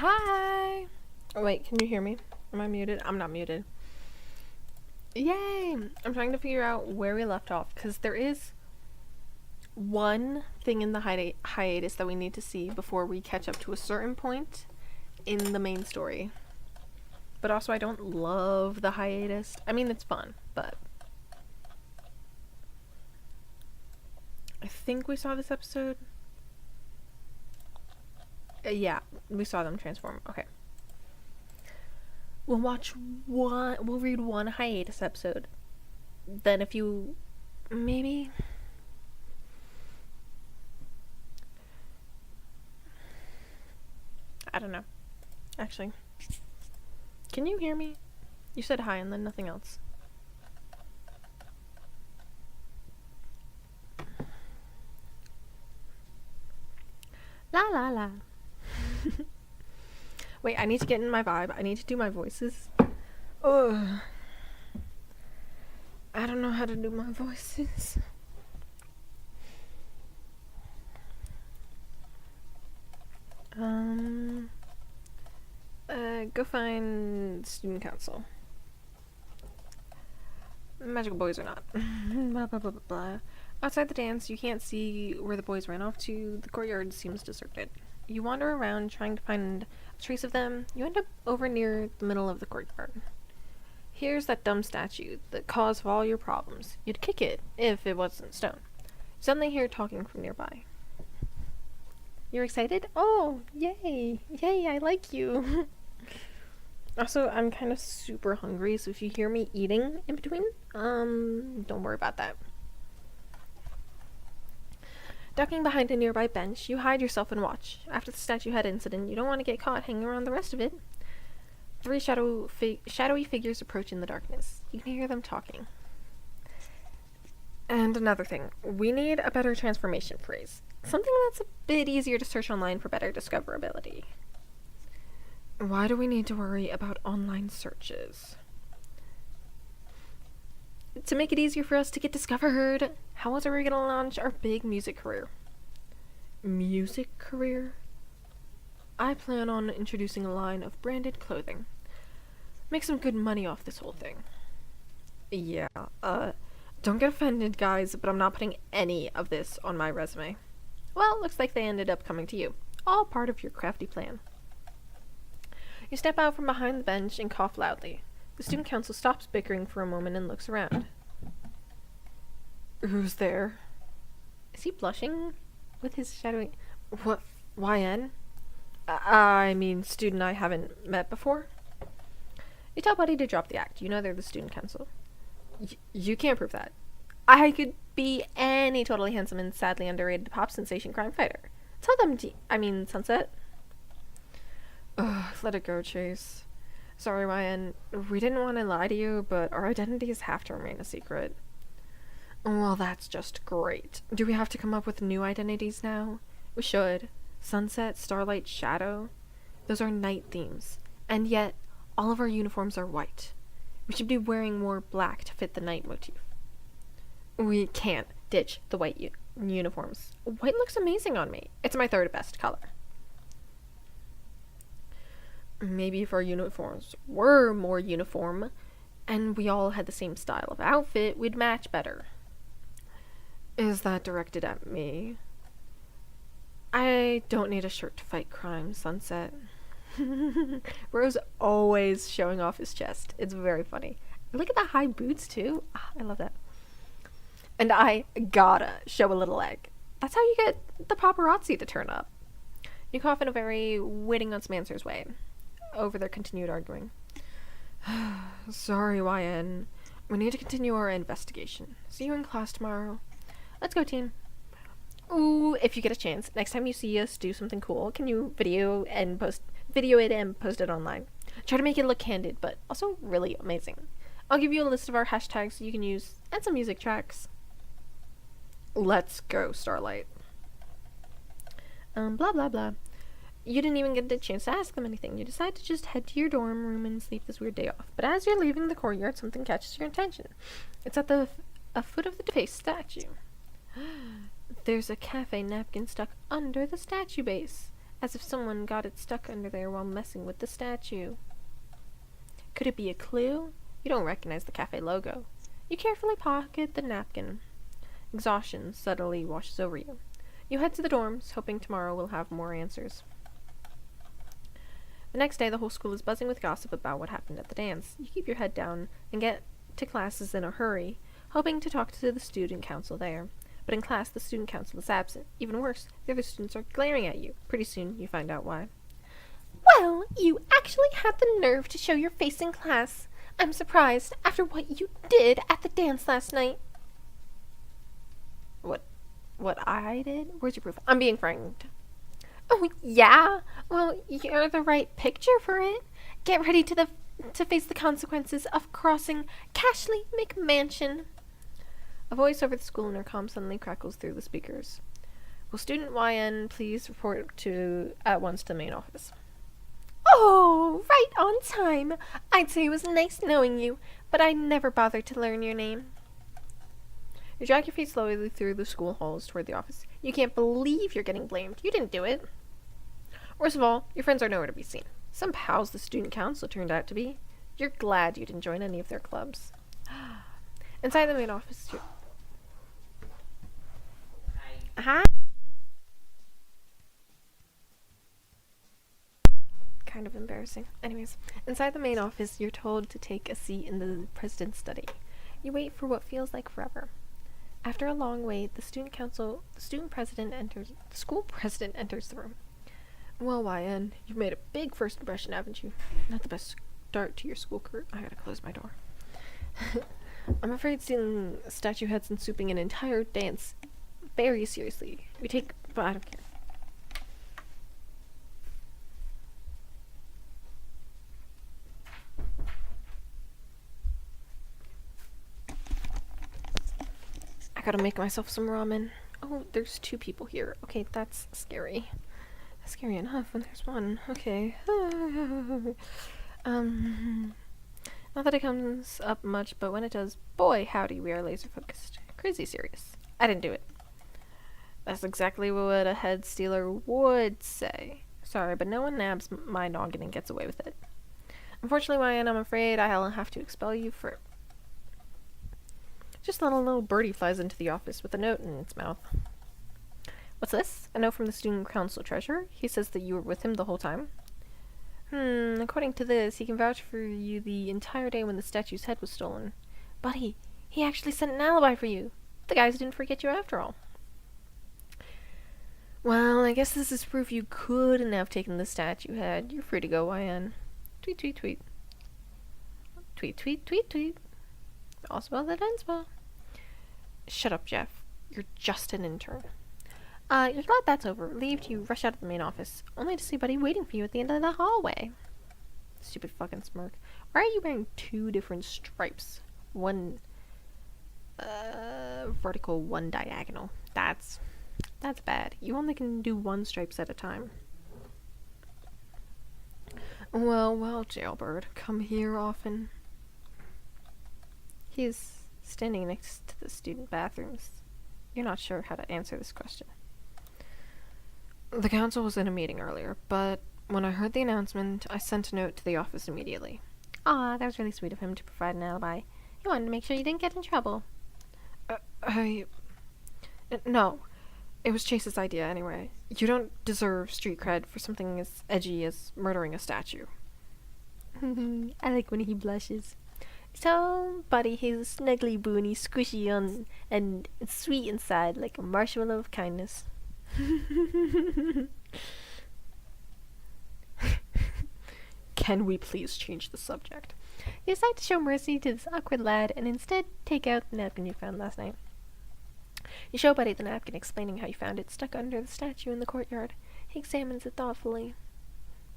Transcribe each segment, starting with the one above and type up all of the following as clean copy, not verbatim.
Hi! Oh, wait, can you hear me? Am I muted? I'm not muted. Yay! I'm trying to figure out where we left off, because there is one thing in the hiatus that we need to see before we catch up to a certain point in the main story. But also, I don't love the hiatus. I mean, it's fun, but... I think we saw this episode. Yeah, we saw them transform. Okay. We'll read one hiatus episode. Then if you... maybe... I don't know. Actually. Can you hear me? You said hi and then nothing else. La la la. Wait, I need to get in my vibe. I need to do my voices. Ugh. I don't know how to do my voices. Go find student council. Magical boys or not. Blah, blah, blah, blah, blah. Outside the dance, you can't see where the boys ran off to. The courtyard seems deserted. You wander around trying to find a trace of them. You end up over near the middle of the courtyard. Here's that dumb statue, the cause of all your problems. You'd kick it if it wasn't stone. You suddenly hear talking from nearby. You're excited? Oh, yay! Yay, I like you! Also, I'm kind of super hungry, so if you hear me eating in between, don't worry about that. Ducking behind a nearby bench, you hide yourself and watch. After the statue head incident, you don't want to get caught hanging around the rest of it. Three shadowy figures approach in the darkness. You can hear them talking. And another thing, we need a better transformation phrase. Something that's a bit easier to search online for better discoverability. Why do we need to worry about online searches? To make it easier for us to get discovered. How else are we going to launch our big music career? Music career? I plan on introducing a line of branded clothing. Make some good money off this whole thing. Yeah, don't get offended, guys, but I'm not putting any of this on my resume. Well, looks like they ended up coming to you. All part of your crafty plan. You step out from behind the bench and cough loudly. The student council stops bickering for a moment and looks around. Who's there? Is he blushing with his shadowy... What? YN? I mean, student I haven't met before? You tell Buddy to drop the act. You know they're the student council. You can't prove that. I could be any totally handsome and sadly underrated pop sensation crime fighter. Tell them Sunset. Ugh, let it go, Chase. Sorry, Ryan. We didn't want to lie to you, but our identities have to remain a secret. Well, that's just great. Do we have to come up with new identities now? We should. Sunset, Starlight, Shadow. Those are night themes. And yet, all of our uniforms are white. We should be wearing more black to fit the night motif. We can't ditch the white uniforms. White looks amazing on me. It's my third best color. Maybe if our uniforms were more uniform, and we all had the same style of outfit, we'd match better. Is that directed at me? I don't need a shirt to fight crime, Sunset. Rose always showing off his chest. It's very funny. Look at the high boots, too. I love that. And I gotta show a little leg. That's how you get the paparazzi to turn up. You cough in a very waiting on some answers way. Over their continued arguing. Sorry, YN. We need to continue our investigation. See you in class tomorrow. Let's go, team. Ooh, if you get a chance, next time you see us do something cool, can you video it and post it online? Try to make it look candid, but also really amazing. I'll give you a list of our hashtags you can use and some music tracks. Let's go, Starlight. Blah blah blah. You didn't even get the chance to ask them anything. You decide to just head to your dorm room and sleep this weird day off. But as you're leaving the courtyard, something catches your attention. It's at the foot of the face statue. There's a cafe napkin stuck under the statue base. as if someone got it stuck under there while messing with the statue. Could it be a clue? You don't recognize the cafe logo. You carefully pocket the napkin. Exhaustion subtly washes over you. You head to the dorms, hoping tomorrow will have more answers. The next day, the whole school is buzzing with gossip about what happened at the dance. You keep your head down and get to classes in a hurry, hoping to talk to the student council there. But in class, the student council is absent. Even worse, the other students are glaring at you. Pretty soon, you find out why. Well, you actually had the nerve to show your face in class. I'm surprised after what you did at the dance last night. What I did? Where's your proof? I'm being framed. Oh, yeah? Well, you're the right picture for it. Get ready to face the consequences of crossing Cashley McMansion. A voice over the school intercom suddenly crackles through the speakers. Will student YN please report at once to the main office? Oh, right on time. I'd say it was nice knowing you, but I never bothered to learn your name. You drag your feet slowly through the school halls toward the office. You can't believe you're getting blamed. You didn't do it. Worst of all, your friends are nowhere to be seen. Some pals the student council turned out to be. You're glad you didn't join any of their clubs. Inside the main office, Hi. Kind of embarrassing. Anyways, inside the main office, you're told to take a seat in the president's study. You wait for what feels like forever. After a long wait, the school president enters the room. Well, YN, you've made a big first impression, haven't you? Not the best start to your school career. I gotta close my door. I'm afraid stealing statue heads and souping an entire dance very seriously. But I don't care. I gotta make myself some ramen. Oh, there's 2 people here. Okay, that's scary. That's scary enough when there's 1. Okay. Not that it comes up much, but when it does, boy howdy, we are laser focused. Crazy serious. I didn't do it. That's exactly what a head stealer would say. Sorry, but no one nabs my noggin and gets away with it. Unfortunately, YN, I'm afraid I'll have to expel you for... Just then a little birdie flies into the office with a note in its mouth. What's this? A note from the student council treasurer? He says that you were with him the whole time? According to this, he can vouch for you the entire day when the statue's head was stolen. Buddy, he actually sent an alibi for you. The guys didn't forget you after all. Well, I guess this is proof you couldn't have taken the statue head. You're free to go, YN. Tweet, tweet, tweet. Tweet, tweet, tweet, tweet. All spell that ends well. Shut up, Jeff. You're just an intern. You're glad that's over. Relieved, you rush out of the main office, only to see Buddy waiting for you at the end of the hallway. Stupid fucking smirk. Why are you wearing 2 different stripes? One vertical, one diagonal. That's bad. You only can do 1 stripes at a time. Well, Jailbird, come here often. He's standing next to the student bathrooms. You're not sure how to answer this question. The council was in a meeting earlier, but when I heard the announcement, I sent a note to the office immediately. Aw, that was really sweet of him to provide an alibi. He wanted to make sure you didn't get in trouble. No. It was Chase's idea anyway. You don't deserve street cred for something as edgy as murdering a statue. I like when he blushes. So, Buddy, he's snuggly boony, squishy on and sweet inside like a marshmallow of kindness. Can we please change the subject? You decide to show mercy to this awkward lad and instead take out the napkin you found last night. You show Buddy the napkin, explaining how you found it stuck under the statue in the courtyard. He examines it thoughtfully.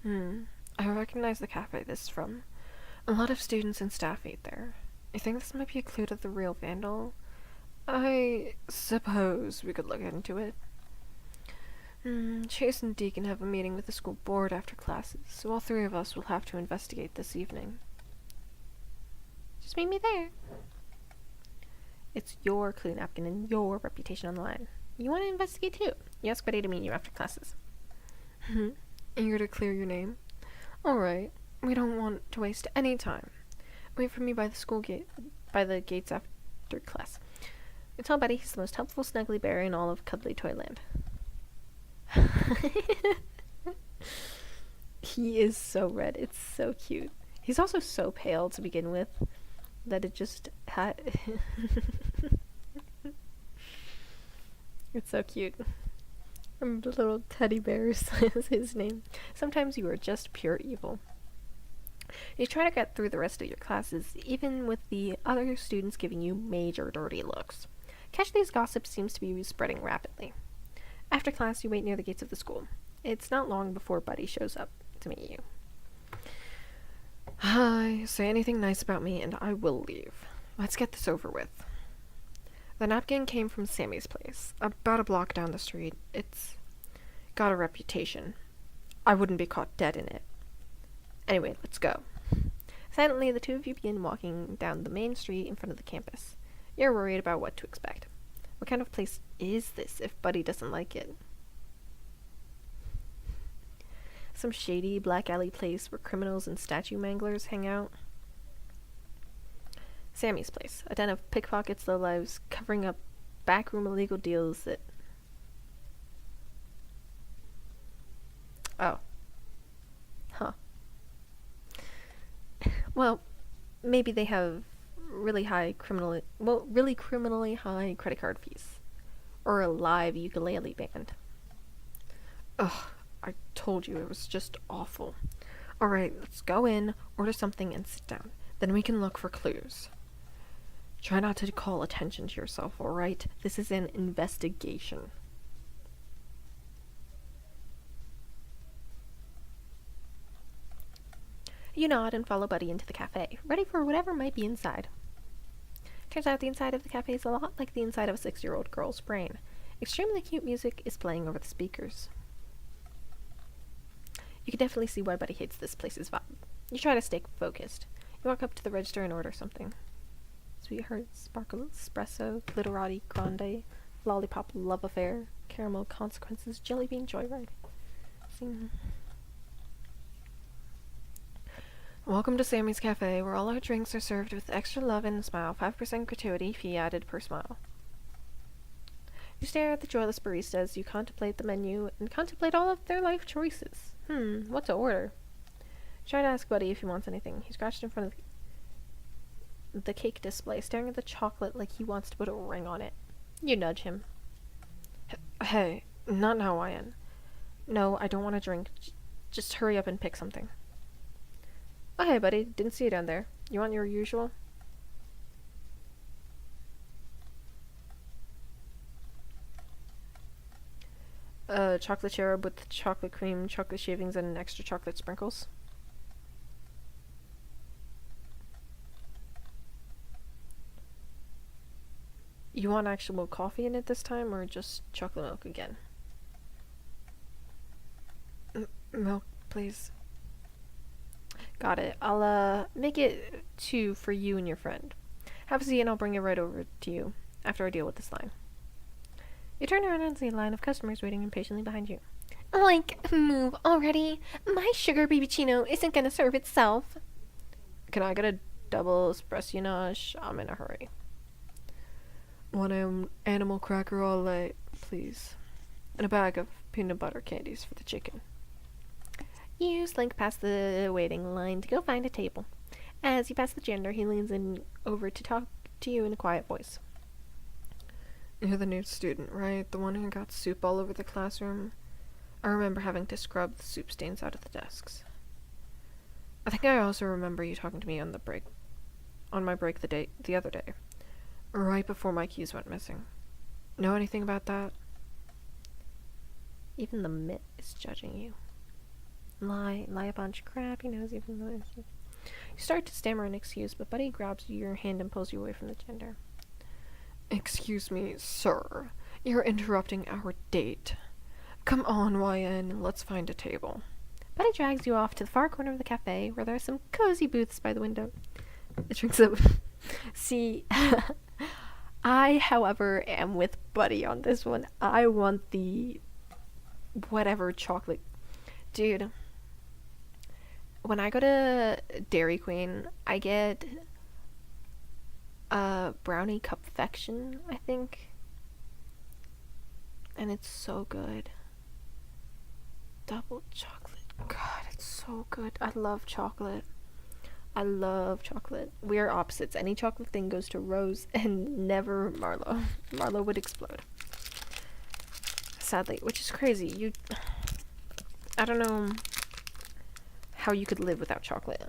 I recognize the cafe this is from. A lot of students and staff ate there. You think this might be a clue to the real vandal? I suppose we could look into it. Chase and Deacon have a meeting with the school board after classes, so all 3 of us will have to investigate this evening. Just meet me there. It's your clue napkin and your reputation on the line. You want to investigate too. You ask Buddy to meet you after classes. Eager to clear your name? Alright, we don't want to waste any time. Wait for me by the school gate, by the gates after class. You tell Betty he's the most helpful snuggly bear in all of Cuddly Toyland. He is so red. It's so cute. He's also so pale to begin with that it just It's so cute. The little teddy bear is his name. Sometimes you are just pure evil. You try to get through the rest of your classes, even with the other students giving you major dirty looks. Cashly's gossip seems to be spreading rapidly. After class, you wait near the gates of the school. It's not long before Buddy shows up to meet you. Hi, say anything nice about me and I will leave. Let's get this over with. The napkin came from Sammy's place, about a block down the street. It's got a reputation. I wouldn't be caught dead in it. Anyway, let's go. Silently, the two of you begin walking down the main street in front of the campus. You're worried about what to expect. What kind of place is this if Buddy doesn't like it? Some shady black alley place where criminals and statue manglers hang out? Sammy's place, a den of pickpockets, lowlives, covering up backroom illegal deals that... Oh. Huh. Well, maybe they have really criminally high credit card fees. Or a live ukulele band. Ugh, I told you it was just awful. Alright, let's go in, order something, and sit down. Then we can look for clues. Try not to call attention to yourself, alright? This is an investigation. You nod and follow Buddy into the cafe, ready for whatever might be inside. Turns out the inside of the cafe is a lot like the inside of a 6-year-old girl's brain. Extremely cute music is playing over the speakers. You can definitely see why Buddy hates this place's vibe. You try to stay focused. You walk up to the register and order something. Sweetheart, sparkle, espresso, glitterati, grande, lollipop, love affair, caramel consequences, jelly bean joyride. Welcome to Sammy's Cafe, where all our drinks are served with extra love and a smile, 5% gratuity, fee added per smile. You stare at the joyless barista as you contemplate the menu and contemplate all of their life choices. What to order? Try to ask Buddy if he wants anything. He scratched in front of the cake display, staring at the chocolate like he wants to put a ring on it. You nudge him. Hey, not now, Hawaiian. No, I don't want to drink. Just hurry up and pick something. Oh, hey, buddy. Didn't see you down there. You want your usual? Chocolate cherub with chocolate cream, chocolate shavings, and extra chocolate sprinkles. You want actual coffee in it this time, or just chocolate milk again? Milk, please. Got it. I'll, make it 2 for you and your friend. Have a seat and I'll bring it right over to you after I deal with this line. You turn around and see a line of customers waiting impatiently behind you. Like, move already. My sugar BBccino isn't gonna serve itself. Can I get a double espresso? I'm in a hurry. One animal cracker au lait, please. And a bag of peanut butter candies for the chicken. You slink past the waiting line to go find a table. As you pass the janitor, he leans in over to talk to you in a quiet voice. You're the new student, right? The one who got soup all over the classroom? I remember having to scrub the soup stains out of the desks. I think I also remember you talking to me on my break the other day. Right before my keys went missing. Know anything about that? Even the Mitt is judging you. Lie a bunch of crap, he knows even though you start to stammer an excuse, but Buddy grabs your hand and pulls you away from the janitor. Excuse me, sir. You're interrupting our date. Come on, YN, let's find a table. Buddy drags you off to the far corner of the cafe, where there are some cozy booths by the window. It drinks up. See, I, however, am with Buddy on this one. I want the whatever chocolate Dude, when I go to Dairy Queen, I get a brownie cupfection, I think. And it's so good. Double chocolate. God, it's so good. I love chocolate. I love chocolate. We are opposites. Any chocolate thing goes to Rose and never Marlo. Marlo would explode. Sadly, which is crazy. I don't know how you could live without chocolate.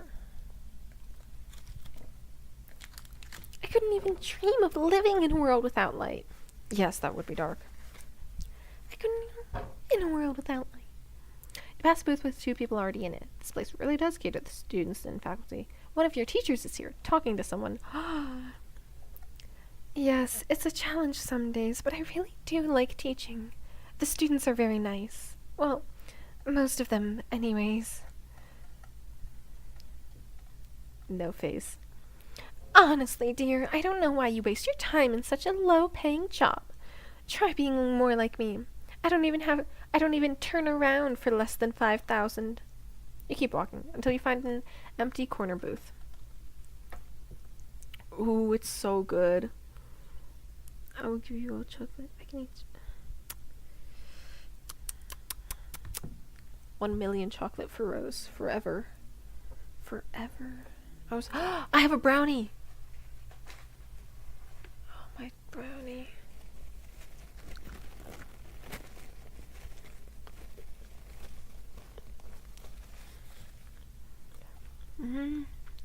I couldn't even dream of living in a world without light. Yes, that would be dark. I couldn't even in a world without light. You pass a booth with 2 people already in it. This place really does cater to the students and faculty. One of your teachers is here, talking to someone. Yes, it's a challenge some days, but I really do like teaching. The students are very nice. Well, most of them, anyways. No face. Honestly, dear, I don't know why you waste your time in such a low-paying job. Try being more like me. I don't even turn around for less than 5,000. You keep walking until you find an empty corner booth. Ooh, it's so good. I will give you all chocolate. I can eat 1 million chocolate for Rose. Forever. Forever. I have a brownie! Oh, my brownie.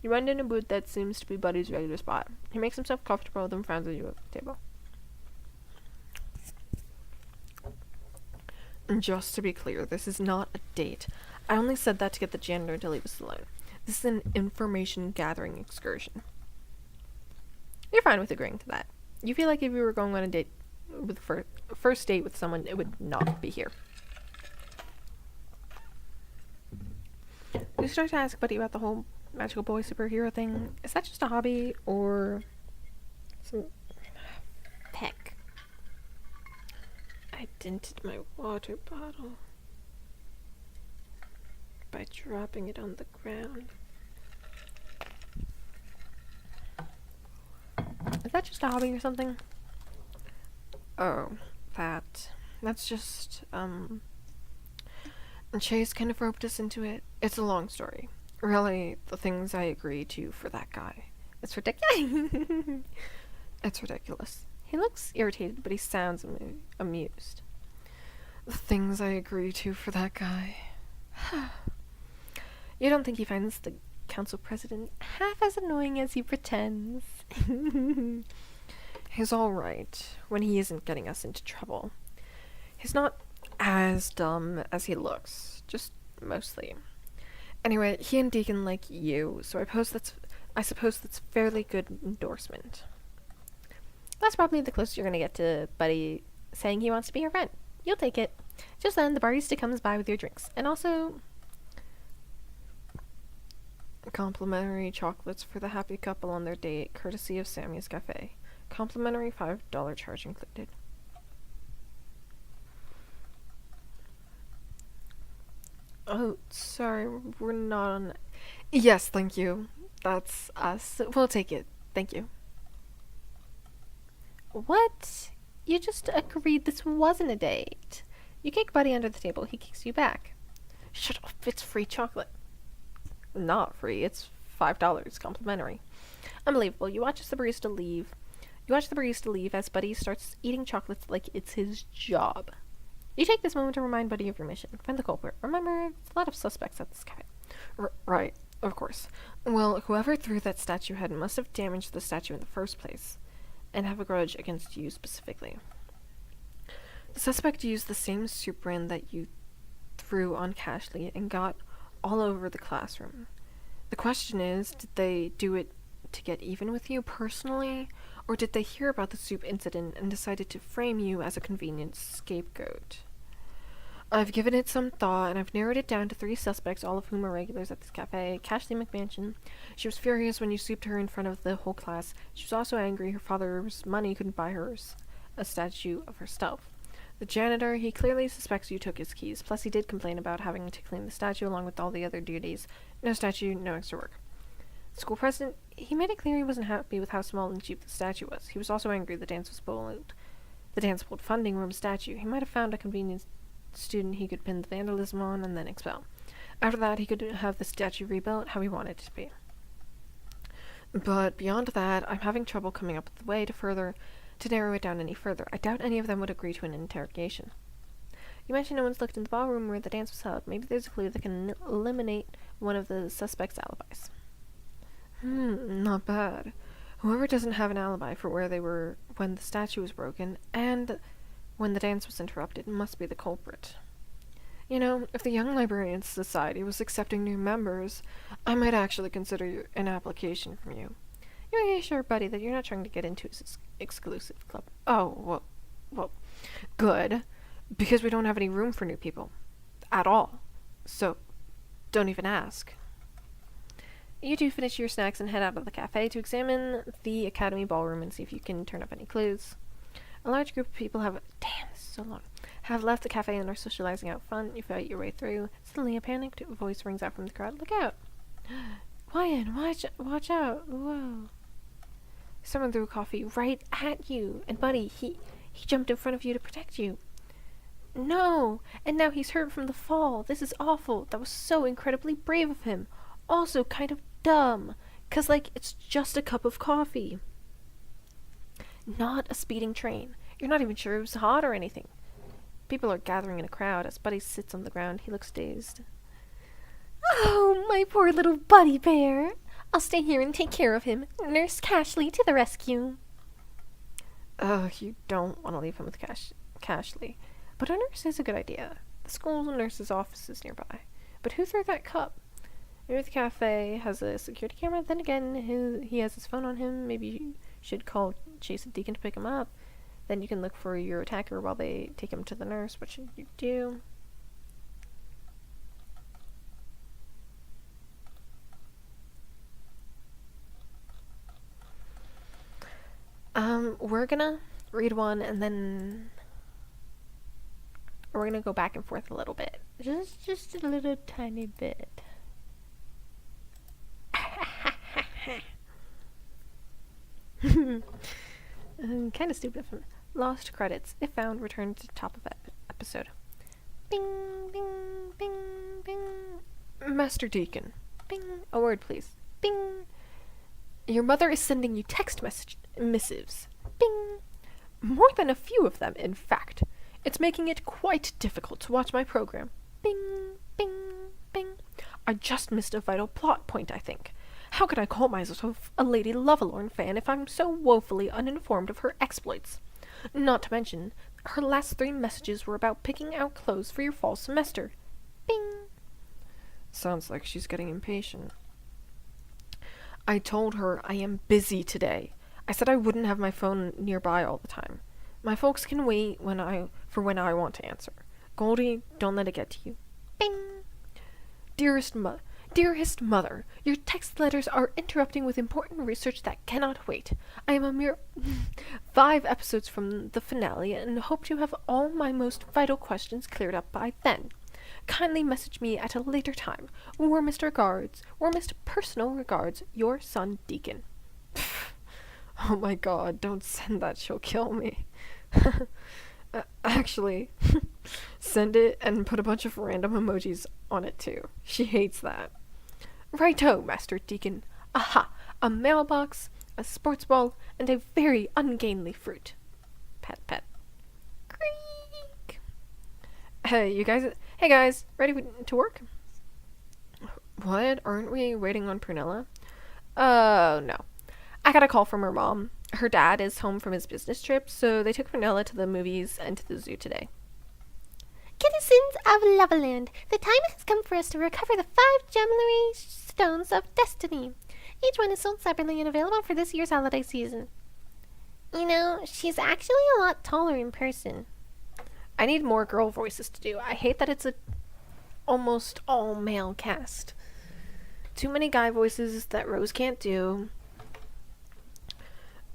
You run in a booth that seems to be Buddy's regular spot. He makes himself comfortable, then frowns at you at the table. And just to be clear, this is not a date. I only said that to get the janitor to leave us alone. This is an information gathering excursion. You're fine with agreeing to that. You feel like if you were going on a date with first date with someone, it would not be here. You start to ask Buddy about the whole magical boy superhero thing. Is that just a hobby or some heck? I dented my water bottle by dropping it on the ground. Is that just a hobby or something? Oh, that's just, and Chase kind of roped us into it. It's a long story. Really, the things I agree to for that guy. It's ridiculous. It's ridiculous. He looks irritated, but he sounds amused. The things I agree to for that guy. You don't think he finds the council president half as annoying as he pretends? He's alright when he isn't getting us into trouble. He's not as dumb as he looks, just mostly. Anyway, he and Deacon like you, so I suppose that's fairly good endorsement. That's probably the closest you're gonna get to Buddy saying he wants to be your friend. You'll take it. Just then, the barista comes by with your drinks, and also complimentary chocolates for the happy couple on their date, courtesy of Sammy's Cafe. Complimentary $5 charge included. Oh, sorry, we're not on... Yes, thank you. That's us. We'll take it. Thank you. What? You just agreed this wasn't a date. You kick Buddy under the table, he kicks you back. Shut up, it's free chocolate. Not free, it's $5 complimentary. Unbelievable. You watch the barista leave. You watch the barista leave as Buddy starts eating chocolates like it's his job. You take this moment to remind Buddy of your mission. Find the culprit. Remember, there's a lot of suspects at this cafe. Right, of course. Well, whoever threw that statue head must have damaged the statue in the first place, and have a grudge against you specifically. The suspect used the same soup brand that you threw on Cashley and got all over the classroom. The question is, did they do it to get even with you personally, or did they hear about the soup incident and decided to frame you as a convenient scapegoat? I've given it some thought, and I've narrowed it down to 3 suspects, all of whom are regulars at this cafe. Cashley McMansion. She was furious when you souped her in front of the whole class. She was also angry her father's money couldn't buy her a statue of herself. The janitor, he clearly suspects you took his keys, plus he did complain about having to clean the statue along with all the other duties. No statue, no extra work. The school president, he made it clear he wasn't happy with how small and cheap the statue was. He was also angry the dance pulled funding from a statue. He might have found a convenient student he could pin the vandalism on and then expel. After that, he could have the statue rebuilt how he wanted it to be. But beyond that, I'm having trouble coming up with a way to narrow it down any further. I doubt any of them would agree to an interrogation. You mentioned no one's looked in the ballroom where the dance was held. Maybe there's a clue that can eliminate one of the suspect's alibis. Not bad. Whoever doesn't have an alibi for where they were when the statue was broken, and when the dance was interrupted, must be the culprit. You know, if the Young Librarians Society was accepting new members, I might actually consider an application from you. You're really sure, buddy, that you're not trying to get into his exclusive club? Oh, well, good. Because we don't have any room for new people. At all. So, don't even ask. You two finish your snacks and head out of the cafe to examine the Academy ballroom and see if you can turn up any clues. A large group of people have left the cafe and are socializing out front. You fight your way through. Suddenly a panicked voice rings out from the crowd. Look out! Wyan, watch out! Whoa. Someone threw coffee right at you, and buddy, he jumped in front of you to protect you. No! And now he's hurt from the fall. This is awful. That was so incredibly brave of him. Also kind of dumb. 'Cause, it's just a cup of coffee. Not a speeding train. You're not even sure it was hot or anything. People are gathering in a crowd. As Buddy sits on the ground, he looks dazed. Oh, my poor little Buddy Bear. I'll stay here and take care of him. Nurse Cashley to the rescue. You don't want to leave him with Cashley. But a nurse is a good idea. The school nurse's office is nearby. But who threw that cup? Maybe the cafe has a security camera. Then again, he has his phone on him. Maybe you should call Chase and Deacon to pick him up. Then you can look for your attacker while they take him to the nurse. What should you do? We're gonna read one and then we're gonna go back and forth a little bit. Just a little tiny bit. Kind of stupid. Lost credits. If found, return to top of episode. Bing, bing, bing, bing. Master Deacon. Bing. A word, please. Bing. Your mother is sending you text missives. Bing. More than a few of them, in fact. It's making it quite difficult to watch my program. Bing, bing, bing. I just missed a vital plot point, I think. How could I call myself a Lady Lovelorn fan if I'm so woefully uninformed of her exploits? Not to mention, her last 3 messages were about picking out clothes for your fall semester. Bing. Sounds like she's getting impatient. I told her I am busy today. I said I wouldn't have my phone nearby all the time. My folks can wait when I want to answer. Goldie, don't let it get to you. Bing. Dearest Mother, your text letters are interrupting with important research that cannot wait. I am a mere 5 episodes from the finale and hope to have all my most vital questions cleared up by then. Kindly message me at a later time. Warmest personal regards, your son Deacon. Oh my god, don't send that, she'll kill me. Actually, send it and put a bunch of random emojis on it too. She hates that. Righto, Master Deacon. Aha! A mailbox, a sports ball, and a very ungainly fruit. Pet, pet. Creak! Hey guys, ready to work? What? Aren't we waiting on Prunella? Oh, no. I got a call from her mom. Her dad is home from his business trip, so they took Prunella to the movies and to the zoo today. Citizens of Loveland, the time has come for us to recover the 5 Gemini Stones of Destiny. Each one is sold separately and available for this year's holiday season. You know, she's actually a lot taller in person. I need more girl voices to do. I hate that it's a almost all male cast. Too many guy voices that Rose can't do.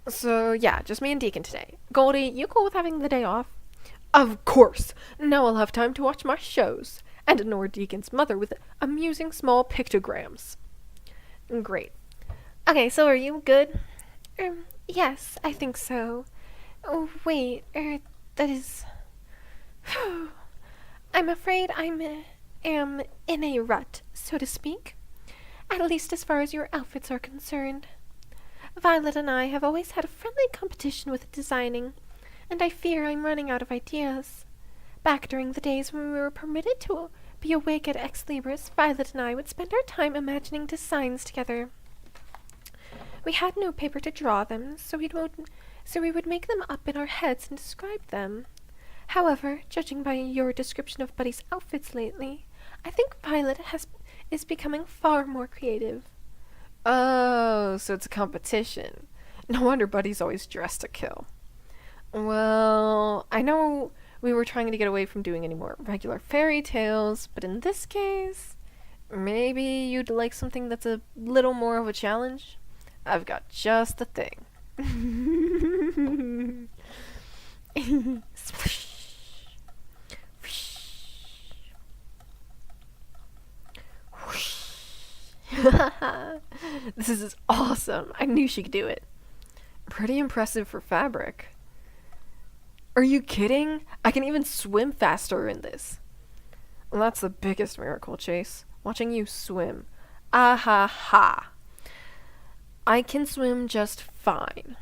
So, yeah, just me and Deacon today. Goldie, you cool with having the day off? Of course! Now I'll have time to watch my shows, and annoy Deacon's mother with amusing small pictograms. Great. Okay, so are you good? Yes, I think so. Oh, wait, that is... I'm afraid am in a rut, so to speak. At least as far as your outfits are concerned. Violet and I have always had a friendly competition with designing, and I fear I'm running out of ideas. Back during the days when we were permitted to be awake at Ex Libris, Violet and I would spend our time imagining designs together. We had no paper to draw them, so we would make them up in our heads and describe them. However, judging by your description of Buddy's outfits lately, I think Violet is becoming far more creative. Oh, so it's a competition. No wonder Buddy's always dressed to kill. Well, I know we were trying to get away from doing any more regular fairy tales, but in this case, maybe you'd like something that's a little more of a challenge? I've got just the thing. This is awesome. I knew she could do it. Pretty impressive for fabric. Are you kidding? I can even swim faster in this. Well, that's the biggest miracle, Chase. Watching you swim. Ah ha ha. I can swim just fine.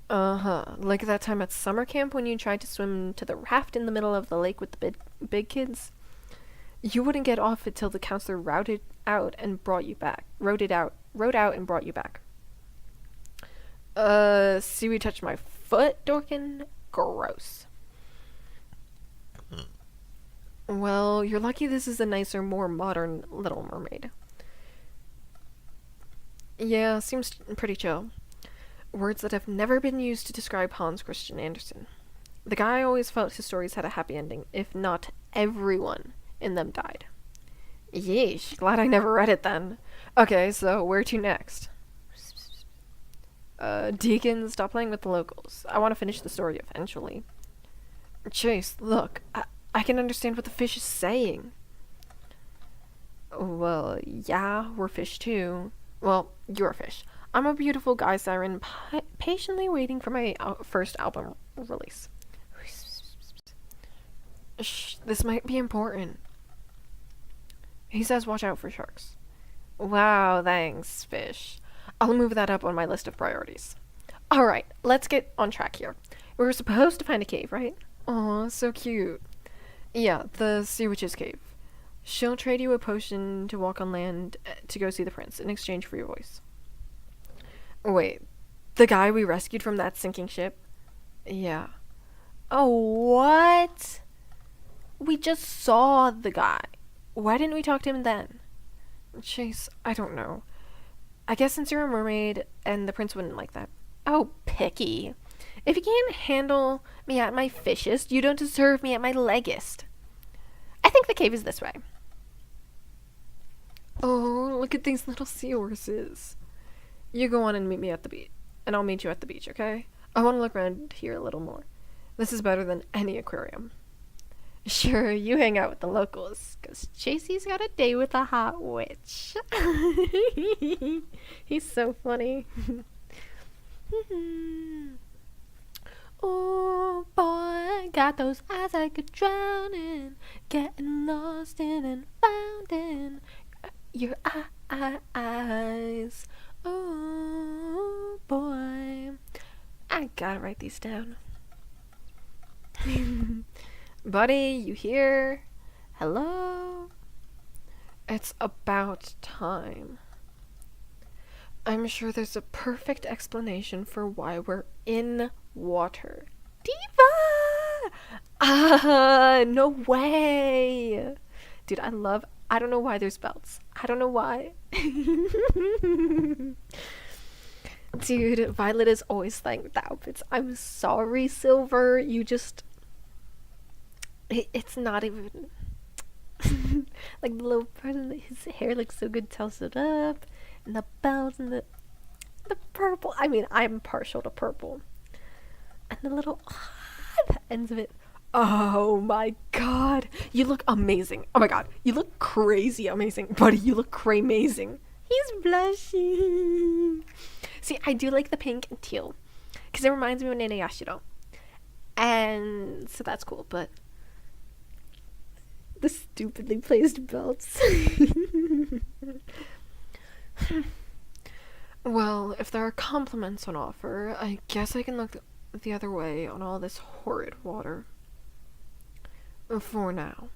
Uh-huh. Like that time at summer camp when you tried to swim to the raft in the middle of the lake with the big kids? You wouldn't get off it till the counselor routed out and brought you back. Rode out and brought you back. Seaweed touched my foot, Dorkin? Gross. Well, you're lucky this is a nicer, more modern Little Mermaid. Yeah, seems pretty chill. Words that have never been used to describe Hans Christian Andersen. The guy always felt his stories had a happy ending, if not everyone in them died. Yeesh, glad I never read it then. Okay, so where to next? Deacon, stop playing with the locals. I want to finish the story eventually. Chase, look, I can understand what the fish is saying. Well, yeah, we're fish too. Well, you're a fish. I'm a beautiful guy siren patiently waiting for my first album release. Shh, this might be important. He says watch out for sharks. Wow, thanks, fish. I'll move that up on my list of priorities. Alright, let's get on track here. We were supposed to find a cave, right? Aw, so cute. Yeah, the Sea Witch's cave. She'll trade you a potion to walk on land to go see the prince in exchange for your voice. Wait, the guy we rescued from that sinking ship? Yeah. Oh, what? We just saw the guy. Why didn't we talk to him then? Chase, I don't know. I guess since you're a mermaid, and the prince wouldn't like that. Oh, picky. If you can't handle me at my fishest, you don't deserve me at my leggest. I think the cave is this way. Oh, look at these little seahorses. You go on and meet me at the beach, and I'll meet you at the beach, okay? I want to look around here a little more. This is better than any aquarium. Sure, you hang out with the locals, 'cause Chasey's got a date with a hot witch. He's so funny. Oh boy, got those eyes I could drown in, getting lost in and found in your eyes. Oh boy, I gotta write these down. Buddy, you here? Hello? It's about time. I'm sure there's a perfect explanation for why we're in water. Diva! No way! Dude, I don't know why there's belts. I don't know why. Dude, Violet is always like with the outfits. I'm sorry, Silver. It's not even like the little person. His hair looks so good, tousled up, and the belts and the purple. I mean, I'm partial to purple, and the little the ends of it Oh my god. You look amazing. Oh my god. You look crazy amazing. Buddy, you look cray-mazing. He's blushing. See, I do like the pink and teal. Because it reminds me of Nene Yashiro. And so that's cool, but the stupidly placed belts. Well, if there are compliments on offer, I guess I can look the other way on all this horrid water. For now.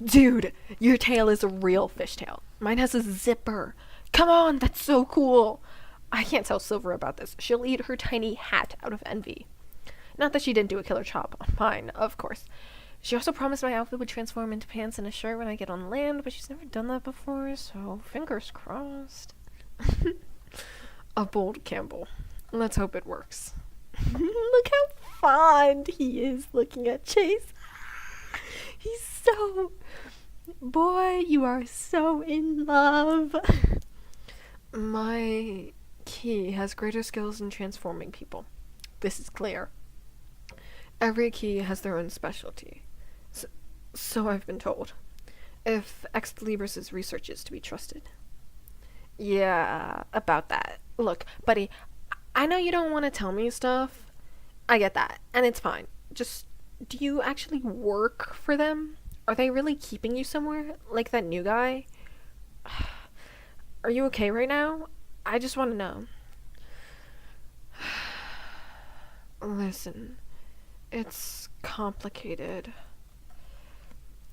Dude, your tail is a real fishtail. Mine has a zipper. Come on, that's so cool. I can't tell Silver about this. She'll eat her tiny hat out of envy. Not that she didn't do a killer job on mine, of course. She also promised my outfit would transform into pants and a shirt when I get on land, but she's never done that before, so fingers crossed. A bold Campbell. Let's hope it works. Look how fond he is looking at Chase. He's so... Boy, you are so in love. My key has greater skills in transforming people. This is clear. Every key has their own specialty. So I've been told. If Ex Libris' research is to be trusted. Yeah, about that. Look, buddy, I know you don't want to tell me stuff. I get that, and it's fine. Just, do you actually work for them? Are they really keeping you somewhere? Like that new guy? Are you okay right now? I just want to know. Listen, it's complicated.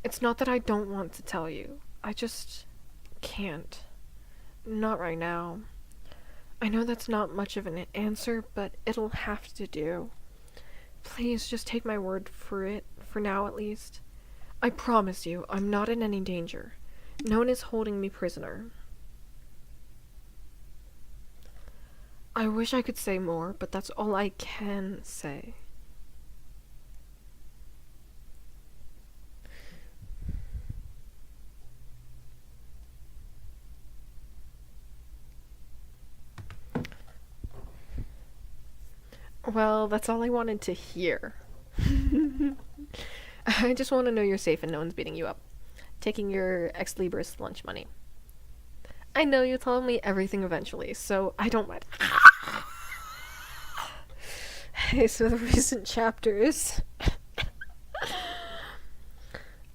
It's not that I don't want to tell you. I just can't. Not right now. I know that's not much of an answer, but it'll have to do. Please just take my word for it, for now at least. I promise you, I'm not in any danger. No one is holding me prisoner. I wish I could say more, but that's all I can say. Well, that's all I wanted to hear. I just want to know you're safe and no one's beating you up. Taking your Ex Libris lunch money. I know you told me everything eventually, so I don't mind. Hey, so the recent chapters.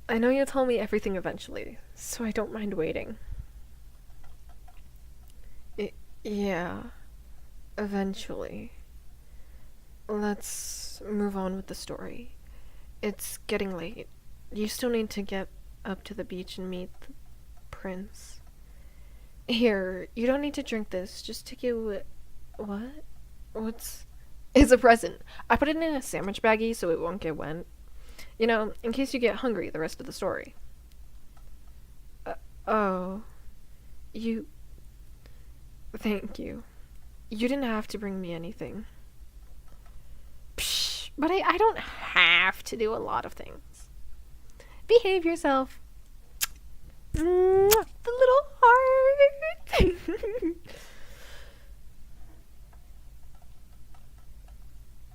I know you told me everything eventually, so I don't mind waiting. Yeah, eventually. Let's move on with the story. It's getting late. You still need to get up to the beach and meet the prince. Here, you don't need to drink this. Just take it what? It's a present. I put it in a sandwich baggie so it won't get wet. You know, in case you get hungry the rest of the story. Oh. Thank you. You didn't have to bring me anything. Psh, but I don't have to do a lot of things. Behave yourself. Mwah, the little heart.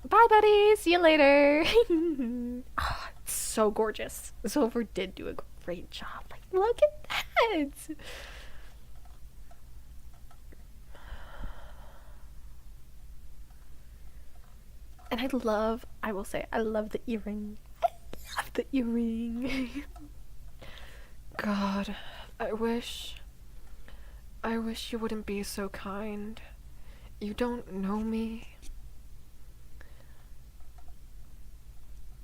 Bye, buddy. See you later. Oh, it's so gorgeous. Silver did do a great job. Like, look at that. And I will say, I love the earring. I love the earring. God, I wish you wouldn't be so kind. You don't know me.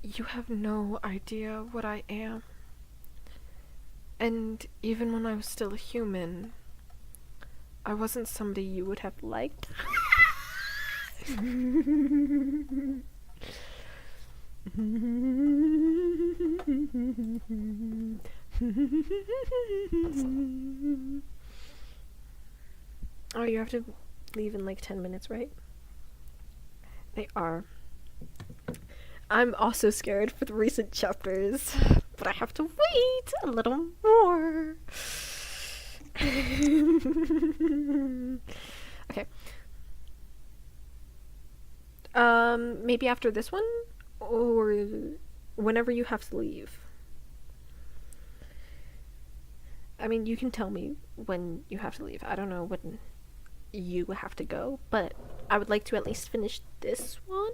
You have no idea what I am. And even when I was still a human, I wasn't somebody you would have liked. Oh, you have to leave in like 10 minutes, right? They are. I'm also scared for the recent chapters, but I have to wait a little more. Okay. Maybe after this one? Or whenever you have to leave. I mean, you can tell me when you have to leave. I don't know when you have to go, but I would like to at least finish this one.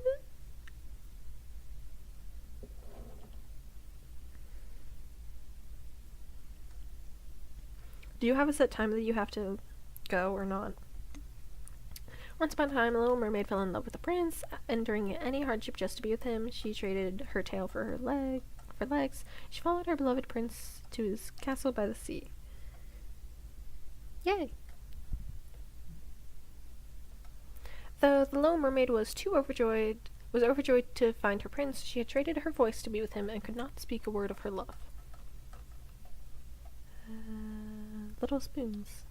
Do you have a set time that you have to go or not? Once upon a time, a little mermaid fell in love with a prince, enduring any hardship just to be with him. She traded her tail for legs. She followed her beloved prince to his castle by the sea. Yay! Though the little mermaid was overjoyed to find her prince, she had traded her voice to be with him and could not speak a word of her love. Little spoons.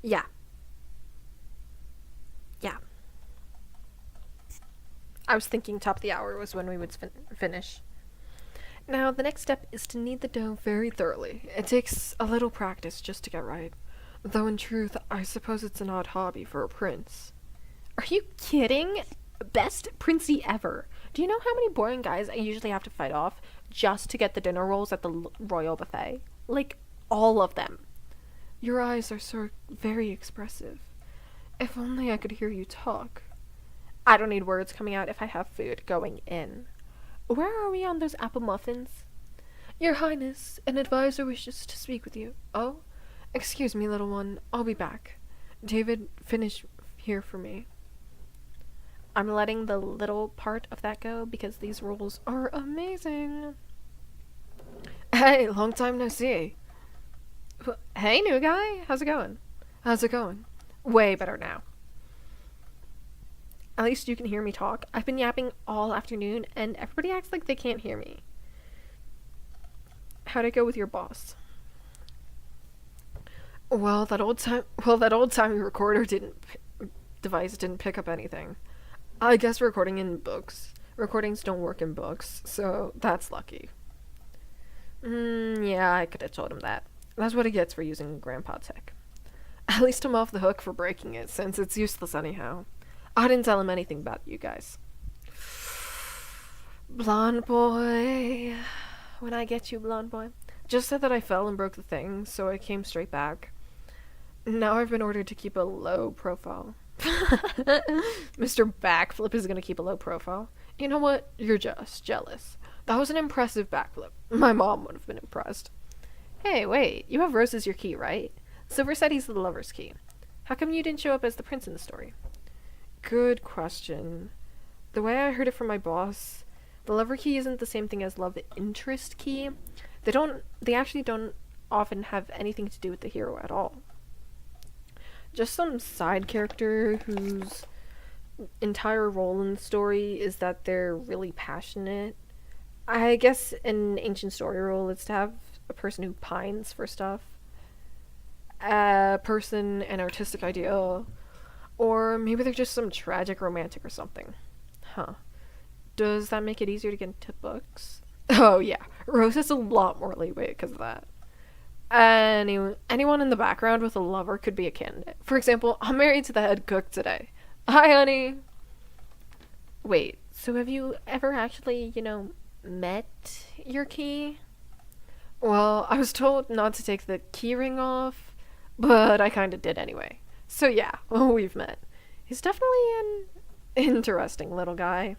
Yeah. I was thinking top of the hour was when we would finish. Now, the next step is to knead the dough very thoroughly. It takes a little practice just to get right. Though in truth, I suppose it's an odd hobby for a prince. Are you kidding? Best princey ever. Do you know how many boring guys I usually have to fight off just to get the dinner rolls at the royal buffet? Like, all of them. Your eyes are so very expressive. If only I could hear you talk. I don't need words coming out if I have food going in. Where are we on those apple muffins? Your Highness, an advisor wishes to speak with you. Oh? Excuse me, little one. I'll be back. David, finish here for me. I'm letting the little part of that go because these rolls are amazing. Hey, long time no see. Hey, new guy. How's it going? Way better now. At least you can hear me talk. I've been yapping all afternoon, and everybody acts like they can't hear me. How'd it go with your boss? Well, that old timey recorder device didn't pick up anything. I guess recordings don't work in books, so that's lucky. Yeah, I could have told him that. That's what he gets for using grandpa tech. At least I'm off the hook for breaking it, since it's useless anyhow. I didn't tell him anything about you guys. Blonde boy. When I get you, blonde boy. Just said that I fell and broke the thing, so I came straight back. Now I've been ordered to keep a low profile. Mr. Backflip is gonna keep a low profile. You know what? You're just jealous. That was an impressive backflip. My mom would have been impressed. Hey, wait. You have Rose as your key, right? Silver said he's the lover's key. How come you didn't show up as the prince in the story? Good question. The way I heard it from my boss, the lover key isn't the same thing as love interest key. They actually don't often have anything to do with the hero at all. Just some side character whose entire role in the story is that they're really passionate. I guess an ancient story role is to have a person who pines for stuff. A person, an artistic ideal. Or maybe they're just some tragic romantic or something. Huh. Does that make it easier to get into books? Oh yeah, Rose has a lot more leeway because of that. Anyone in the background with a lover could be a candidate. For example, I'm married to the head cook today. Hi, honey. Wait, so have you ever actually, met your key? Well, I was told not to take the key ring off, but I kinda did anyway. So yeah, we've met. He's definitely an interesting little guy.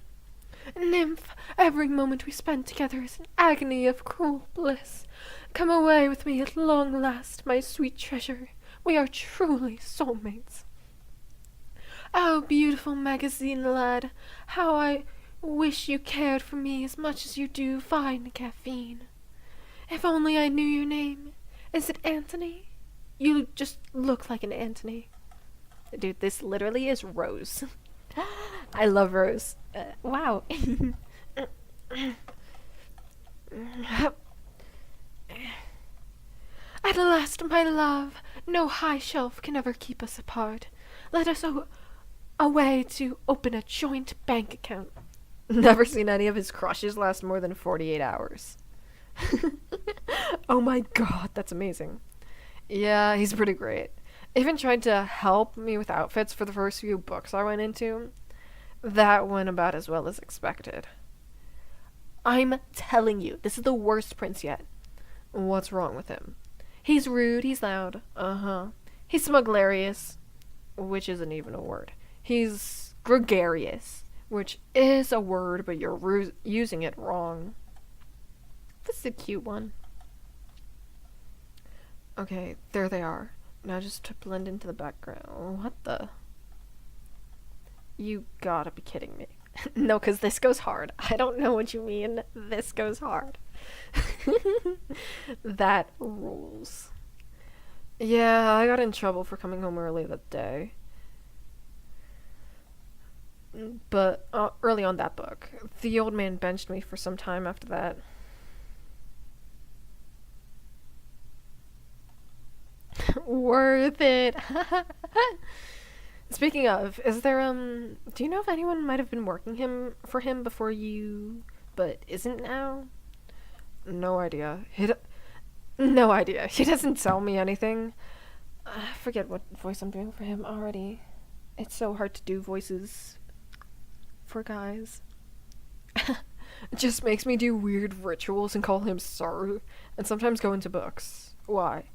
Nymph, every moment we spend together is an agony of cruel bliss. Come away with me at long last, my sweet treasure. We are truly soulmates. Oh, beautiful magazine lad, how I wish you cared for me as much as you do fine caffeine. If only I knew your name. Is it Anthony? You just look like an Anthony. Dude, this literally is Rose. I love Rose. Wow. At last, my love, no high shelf can ever keep us apart. Let us away to open a joint bank account. Never seen any of his crushes last more than 48 hours. Oh my god, that's amazing. Yeah, he's pretty great. Even tried to help me with outfits for the first few books I went into. That went about as well as expected. I'm telling you, this is the worst prince yet. What's wrong with him? He's rude, he's loud. Uh-huh. He's smugglerious, which isn't even a word. He's gregarious, which is a word, but you're using it wrong. This is a cute one. Okay, there they are. Now just to blend into the background. What the? You gotta be kidding me. No, because this goes hard. I don't know what you mean. This goes hard. That rules. Yeah, I got in trouble for coming home early that day. But early on that book, the old man benched me for some time after that. Worth it. Speaking of, is there do you know if anyone might have been working for him before you, but isn't now? No idea. No idea. He doesn't tell me anything. I forget what voice I'm doing for him already. It's so hard to do voices for guys. It just makes me do weird rituals and call him sir, and sometimes go into books. Why?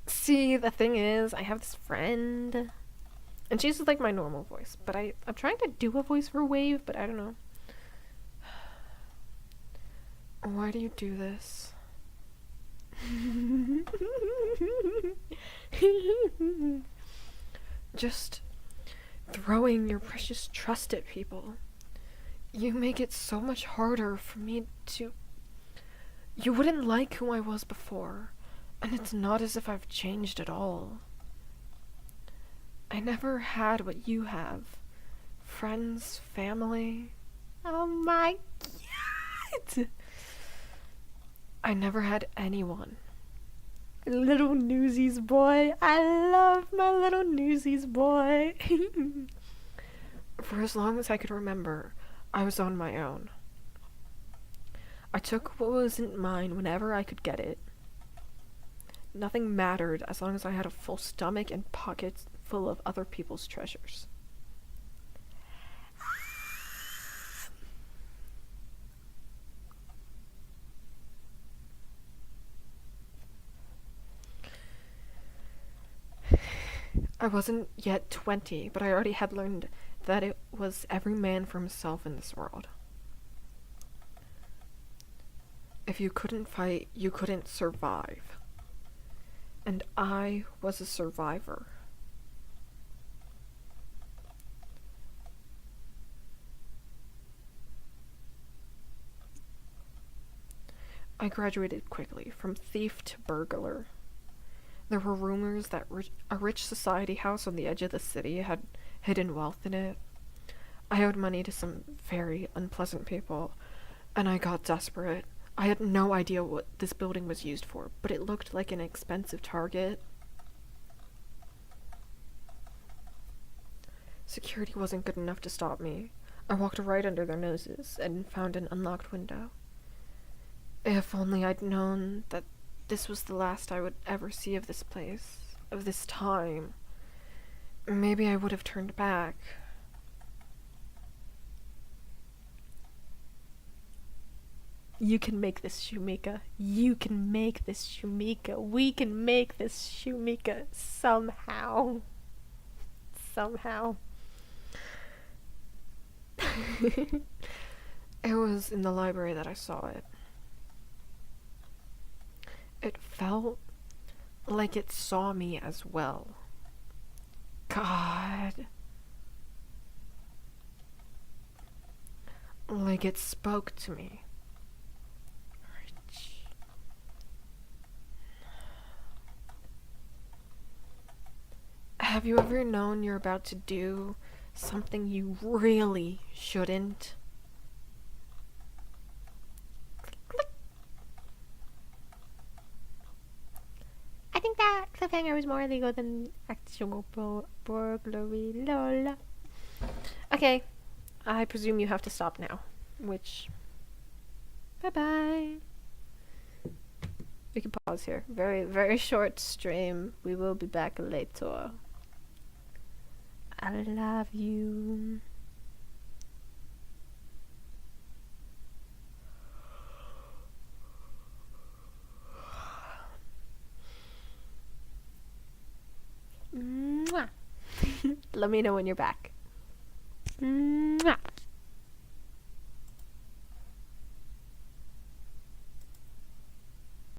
See, the thing is, I have this friend, and she's like my normal voice, but I'm trying to do a voice for Wave, but I don't know. Why do you do this? Just throwing your precious trust at people. You make it so much harder for me to... You wouldn't like who I was before, and it's not as if I've changed at all. I never had what you have. Friends, family. Oh my god! I never had anyone. Little Newsies boy. I love my little Newsies boy. For as long as I could remember, I was on my own. I took what wasn't mine whenever I could get it. Nothing mattered as long as I had a full stomach and pockets full of other people's treasures. I wasn't yet 20, but I already had learned that it was every man for himself in this world. If you couldn't fight, you couldn't survive. And I was a survivor. I graduated quickly, from thief to burglar. There were rumors that a rich society house on the edge of the city had hidden wealth in it. I owed money to some very unpleasant people, and I got desperate. I had no idea what this building was used for, but it looked like an expensive target. Security wasn't good enough to stop me. I walked right under their noses and found an unlocked window. If only I'd known that this was the last I would ever see of this place, of this time. Maybe I would have turned back. You can make this, Shumika. You can make this, Shumika. We can make this, Shumika. Somehow. Somehow. It was in the library that I saw it. It felt like it saw me as well. God. Like it spoke to me. Have you ever known you're about to do something you really shouldn't? I think that cliffhanger was more illegal than actual burglary. Lol. Okay, I presume you have to stop now. Which... Bye-bye. We can pause here. Very, very short stream. We will be back later. I love you. Let me know when you're back. Mwah.